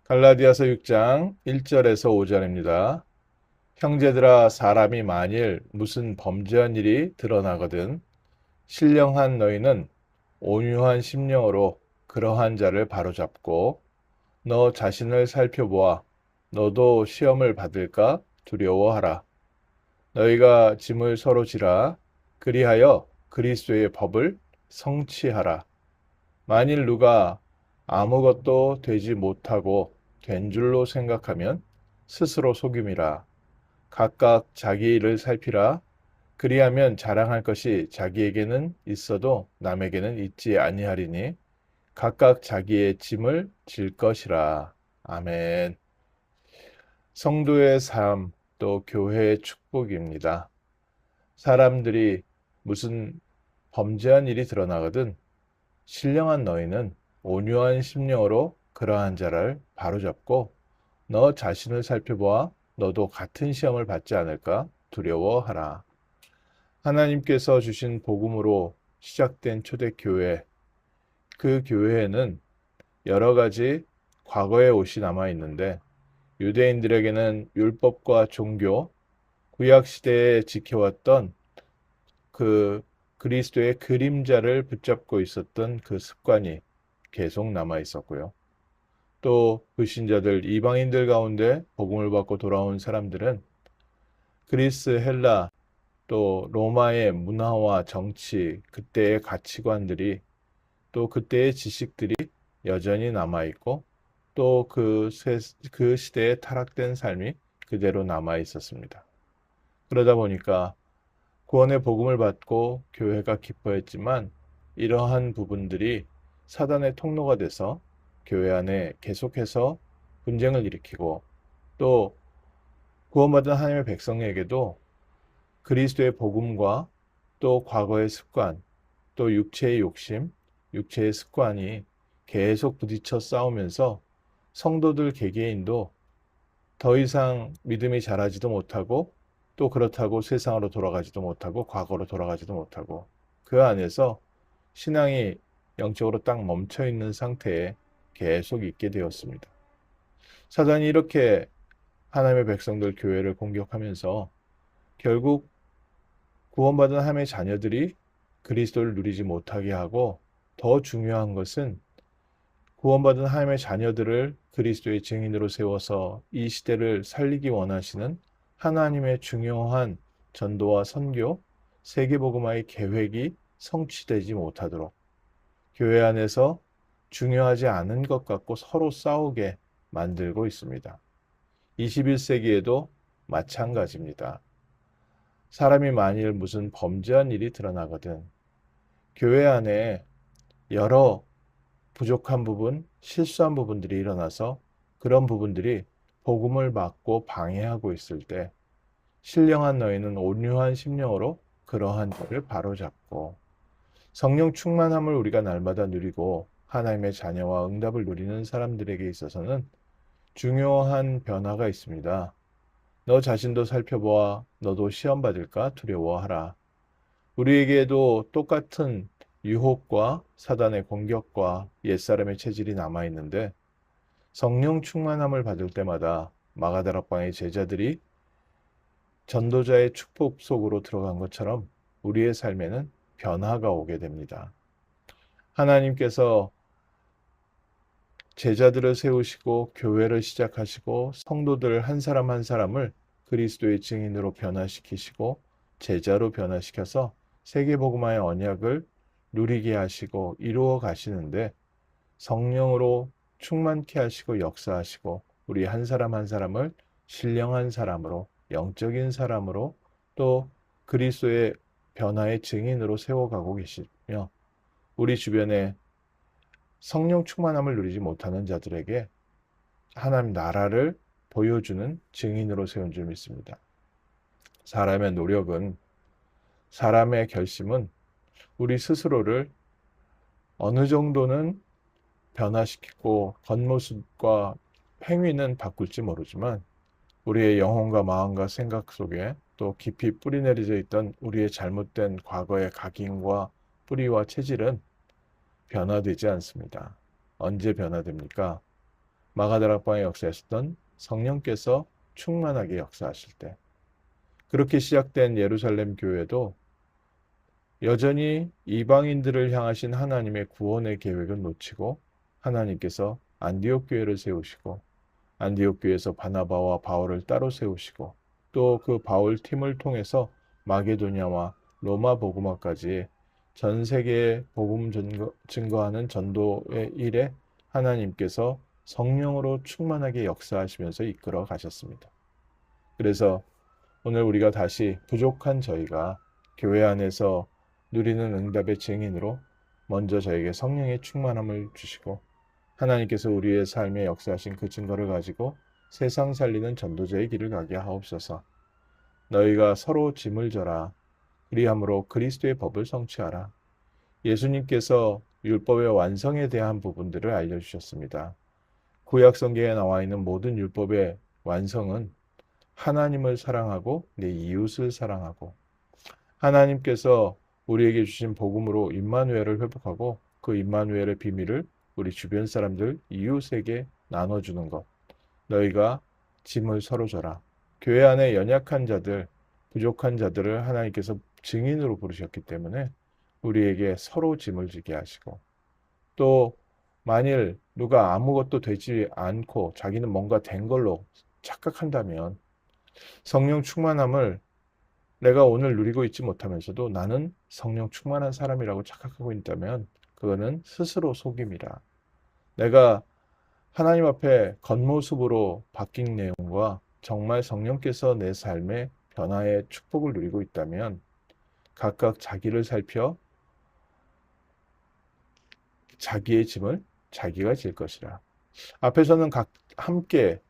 갈라디아서 6장 1절에서 5절입니다. 형제들아, 사람이 만일 무슨 범죄한 일이 드러나거든 신령한 너희는 온유한 심령으로 그러한 자를 바로잡고 너 자신을 살펴보아 너도 시험을 받을까 두려워하라. 너희가 짐을 서로 지라. 그리하여 그리스도의 법을 성취하라. 만일 누가 아무것도 되지 못하고 된 줄로 생각하면 스스로 속임이라. 각각 자기 일을 살피라. 그리하면 자랑할 것이 자기에게는 있어도 남에게는 있지 아니하리니 각각 자기의 짐을 질 것이라. 아멘. 성도의 삶, 또 교회의 축복입니다. 사람들이 무슨 범죄한 일이 드러나거든 신령한 너희는 온유한 심령으로 그러한 자를 바로잡고 너 자신을 살펴보아 너도 같은 시험을 받지 않을까 두려워하라. 하나님께서 주신 복음으로 시작된 초대교회, 그 교회에는 여러 가지 과거의 옷이 남아 있는데 유대인들에게는 율법과 종교, 구약 시대에 지켜왔던 그 그리스도의 그림자를 붙잡고 있었던 그 습관이 계속 남아 있었고요. 또 불신자들 이방인들 가운데 복음을 받고 돌아온 사람들은 그리스, 헬라, 또 로마의 문화와 정치, 그때의 가치관들이 또 그때의 지식들이 여전히 남아 있고 또 그 시대에 타락된 삶이 그대로 남아 있었습니다. 그러다 보니까 구원의 복음을 받고 교회가 기뻐했지만 이러한 부분들이 사단의 통로가 돼서 교회 안에 계속해서 분쟁을 일으키고 또 구원받은 하나님의 백성에게도 그리스도의 복음과 또 과거의 습관, 또 육체의 욕심, 육체의 습관이 계속 부딪혀 싸우면서 성도들 개개인도 더 이상 믿음이 자라지도 못하고 또 그렇다고 세상으로 돌아가지도 못하고 과거로 돌아가지도 못하고 그 안에서 신앙이 영적으로 딱 멈춰 있는 상태에 계속 있게 되었습니다. 사단이 이렇게 하나님의 백성들 교회를 공격하면서 결국 구원받은 하나님의 자녀들이 그리스도를 누리지 못하게 하고 더 중요한 것은 구원받은 하나님의 자녀들을 그리스도의 증인으로 세워서 이 시대를 살리기 원하시는 하나님의 중요한 전도와 선교, 세계복음화의 계획이 성취되지 못하도록 교회 안에서 중요하지 않은 것 같고 서로 싸우게 만들고 있습니다. 21세기에도 마찬가지입니다. 사람이 만일 무슨 범죄한 일이 드러나거든 교회 안에 여러 부족한 부분, 실수한 부분들이 일어나서 그런 부분들이 복음을 막고 방해하고 있을 때 신령한 너희는 온유한 심령으로 그러한 일을 바로잡고 성령 충만함을 우리가 날마다 누리고 하나님의 자녀와 응답을 누리는 사람들에게 있어서는 중요한 변화가 있습니다. 너 자신도 살펴보아 너도 시험 받을까 두려워하라. 우리에게도 똑같은 유혹과 사단의 공격과 옛사람의 체질이 남아 있는데 성령 충만함을 받을 때마다 마가다락방의 제자들이 전도자의 축복 속으로 들어간 것처럼 우리의 삶에는 변화가 오게 됩니다. 하나님께서 제자들을 세우시고 교회를 시작하시고 성도들 한 사람 한 사람을 그리스도의 증인으로 변화시키시고 제자로 변화시켜서 세계복음화의 언약을 누리게 하시고 이루어 가시는데 성령으로 충만케 하시고 역사하시고 우리 한 사람 한 사람을 신령한 사람으로 영적인 사람으로 또 그리스도의 변화의 증인으로 세워가고 계시며 우리 주변에 성령 충만함을 누리지 못하는 자들에게 하나님 나라를 보여주는 증인으로 세운 줄 믿습니다. 사람의 노력은 사람의 결심은 우리 스스로를 어느 정도는 변화시키고 겉모습과 행위는 바꿀지 모르지만 우리의 영혼과 마음과 생각 속에 또 깊이 뿌리내려져 있던 우리의 잘못된 과거의 각인과 뿌리와 체질은 변화되지 않습니다. 언제 변화됩니까? 마가다락방에 역사하셨던 성령께서 충만하게 역사하실 때, 그렇게 시작된 예루살렘 교회도 여전히 이방인들을 향하신 하나님의 구원의 계획은 놓치고 하나님께서 안디옥 교회를 세우시고 안디옥 교회에서 바나바와 바울을 따로 세우시고 또 그 바울 팀을 통해서 마게도냐와 로마 복음화까지 전 세계에 복음 증거하는 전도의 일에 하나님께서 성령으로 충만하게 역사하시면서 이끌어 가셨습니다. 그래서 오늘 우리가 다시 부족한 저희가 교회 안에서 누리는 응답의 증인으로 먼저 저에게 성령의 충만함을 주시고 하나님께서 우리의 삶에 역사하신 그 증거를 가지고 세상 살리는 전도자의 길을 가게 하옵소서. 너희가 서로 짐을 져라. 그리함으로 그리스도의 법을 성취하라. 예수님께서 율법의 완성에 대한 부분들을 알려주셨습니다. 구약 성경에 나와 있는 모든 율법의 완성은 하나님을 사랑하고 내 이웃을 사랑하고 하나님께서 우리에게 주신 복음으로 임마누엘을 회복하고 그 임마누엘의 비밀을 우리 주변 사람들 이웃에게 나눠주는 것. 너희가 짐을 서로 져라. 교회 안에 연약한 자들, 부족한 자들을 하나님께서 증인으로 부르셨기 때문에 우리에게 서로 짐을 지게 하시고 또 만일 누가 아무것도 되지 않고 자기는 뭔가 된 걸로 착각한다면 성령 충만함을 내가 오늘 누리고 있지 못하면서도 나는 성령 충만한 사람이라고 착각하고 있다면 그거는 스스로 속임이라. 내가 하나님 앞에 겉모습으로 바뀐 내용과 정말 성령께서 내 삶의 변화의 축복을 누리고 있다면 각각 자기를 살펴 자기의 짐을 자기가 질 것이라. 앞에서는 각 함께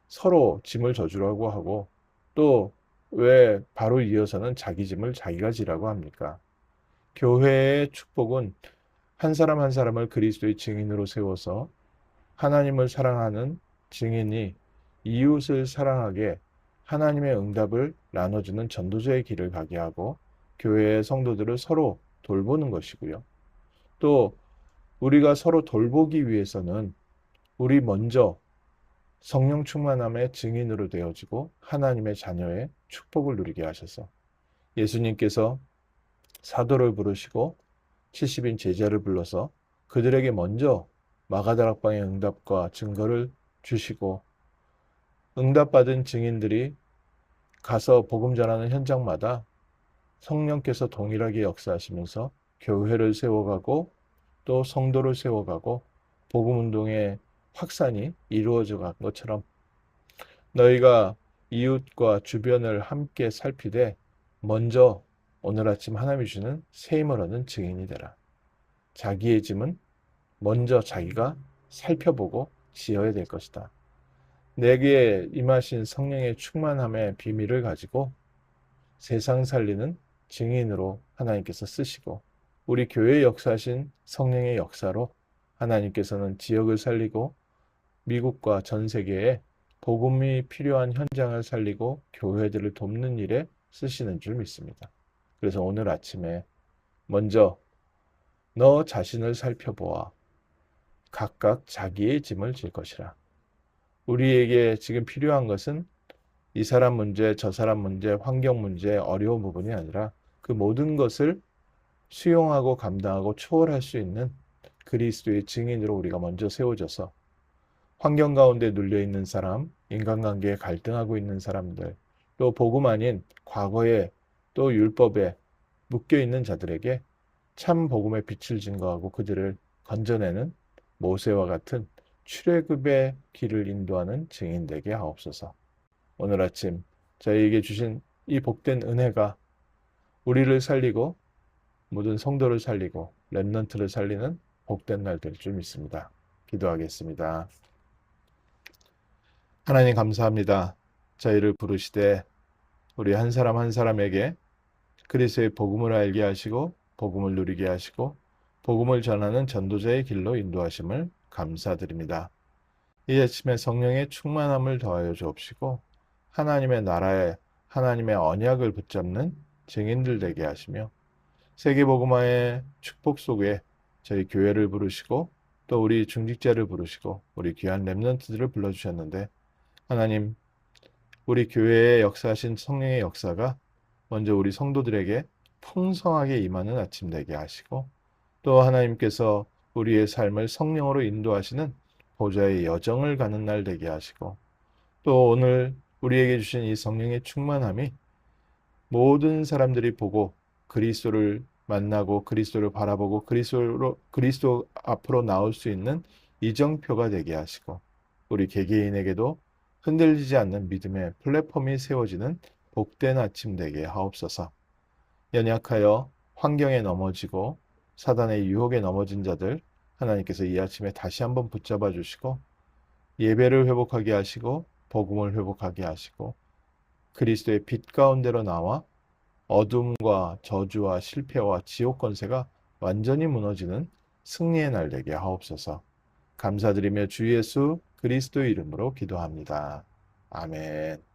서로 짐을 져주라고 하고 또 왜 바로 이어서는 자기 짐을 자기가 지라고 합니까? 교회의 축복은 한 사람 한 사람을 그리스도의 증인으로 세워서 하나님을 사랑하는 증인이 이웃을 사랑하게 하나님의 응답을 나눠주는 전도자의 길을 가게 하고 교회의 성도들을 서로 돌보는 것이고요. 또 우리가 서로 돌보기 위해서는 우리 먼저 성령 충만함의 증인으로 되어지고 하나님의 자녀의 축복을 누리게 하셔서 예수님께서 사도를 부르시고 70인 제자를 불러서 그들에게 먼저 마가다락방의 응답과 증거를 주시고 응답받은 증인들이 가서 복음 전하는 현장마다 성령께서 동일하게 역사하시면서 교회를 세워가고 또 성도를 세워가고 복음 운동의 확산이 이루어져 간 것처럼 너희가 이웃과 주변을 함께 살피되 먼저 오늘 아침 하나님이 주는 새 힘을 얻는 증인이 되라. 자기의 짐은 먼저 자기가 살펴보고 지어야 될 것이다. 내게 임하신 성령의 충만함의 비밀을 가지고 세상 살리는 증인으로 하나님께서 쓰시고 우리 교회에 역사하신 성령의 역사로 하나님께서는 지역을 살리고 미국과 전 세계에 복음이 필요한 현장을 살리고 교회들을 돕는 일에 쓰시는 줄 믿습니다. 그래서 오늘 아침에 먼저 너 자신을 살펴보아 각각 자기의 짐을 질 것이라. 우리에게 지금 필요한 것은 이 사람 문제, 저 사람 문제, 환경 문제, 어려운 부분이 아니라 그 모든 것을 수용하고 감당하고 초월할 수 있는 그리스도의 증인으로 우리가 먼저 세워져서 환경 가운데 눌려있는 사람, 인간관계에 갈등하고 있는 사람들, 또 복음 아닌 과거에 또 율법에 묶여있는 자들에게 참 복음의 빛을 증거하고 그들을 건져내는 모세와 같은 출애굽의 길을 인도하는 증인 되게 하옵소서. 오늘 아침 저희에게 주신 이 복된 은혜가 우리를 살리고 모든 성도를 살리고 렘넌트를 살리는 복된 날 될 줄 믿습니다. 기도하겠습니다. 하나님 감사합니다. 저희를 부르시되 우리 한 사람 한 사람에게 그리스도의 복음을 알게 하시고 복음을 누리게 하시고 복음을 전하는 전도자의 길로 인도하심을 감사드립니다. 이 아침에 성령의 충만함을 더하여 주옵시고 하나님의 나라에 하나님의 언약을 붙잡는 증인들 되게 하시며 세계복음화의 축복 속에 저희 교회를 부르시고 또 우리 중직자를 부르시고 우리 귀한 렘넌트들을 불러주셨는데 하나님, 우리 교회에 역사하신 성령의 역사가 먼저 우리 성도들에게 풍성하게 임하는 아침 되게 하시고 또 하나님께서 우리의 삶을 성령으로 인도하시는 보좌의 여정을 가는 날 되게 하시고 또 오늘 우리에게 주신 이 성령의 충만함이 모든 사람들이 보고 그리스도를 만나고 그리스도를 바라보고 그리스도 앞으로 나올 수 있는 이정표가 되게 하시고 우리 개개인에게도 흔들리지 않는 믿음의 플랫폼이 세워지는 복된 아침 되게 하옵소서. 연약하여 환경에 넘어지고 사단의 유혹에 넘어진 자들 하나님께서 이 아침에 다시 한번 붙잡아 주시고 예배를 회복하게 하시고 복음을 회복하게 하시고 그리스도의 빛 가운데로 나와 어둠과 저주와 실패와 지옥 권세가 완전히 무너지는 승리의 날 되게 하옵소서. 감사드리며 주 예수 그리스도의 이름으로 기도합니다. 아멘.